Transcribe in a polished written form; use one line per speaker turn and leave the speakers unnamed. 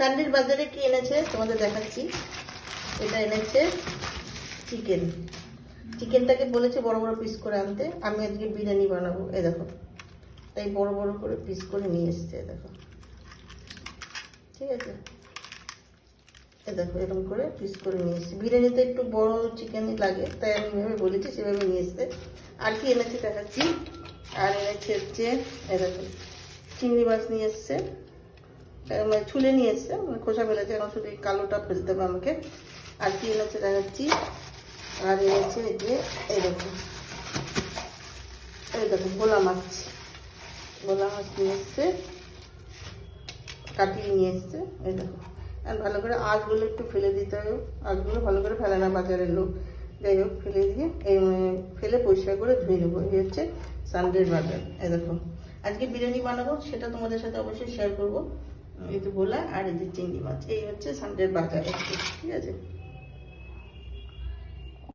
সানডের বাজারে কি এনেছে তোমাদের দেখাচ্ছি। এটা এনেছে চিকেন। চিকেনটাকে বলেছে বড় বড় পিস করে আনতে। আমি আজকে বিরিয়ানি বানাবো, এই দেখো তাই বড় বড় করে পিস করে নিয়ে এসছে। দেখো ঠিক আছে, এই দেখো এরকম করে পিস করে নিয়ে এসছে। বিরিয়ানিতে একটু বড় চিকেনই লাগে, তাই আমি এভাবে বলেছি, সেভাবে নিয়ে এসছে। আর কি এনেছে দেখাচ্ছি। আর এনেছে হচ্ছে এই দেখো চিংড়ি মাছ নিয়ে এসছে, মানে ছুলে নিয়ে এসছে, মানে খোসা ফেলেছে, এখন শুধু এই কালোটা ফেলতে হবে আমাকে। আর কি এনেছে দেখাচ্ছি। আর এনেছে এই যে এই দেখো ভোলা মাছ। ভোলা মাছ নিয়ে এসছে, কাটিয়ে নিয়ে এসছে, এই দেখো। আর ভালো করে আঁশগুলো একটু ফেলে দিতে হবে, আঁশগুলো ভালো করে ফেলে না বাজারের লোক, যাই হোক ফেলে দিয়ে এই ফেলে পরিষ্কার করে ধুয়ে নেবো। এই হচ্ছে সানডের বাজার। এই দেখো আজকে বিরিয়ানি বানাবো, সেটা তোমাদের সাথে অবশ্যই শেয়ার করবো। এই যে ভোলা আর এই যে চিংড়ি মাছ, এই হচ্ছে সানডের বাজার। ঠিক আছে।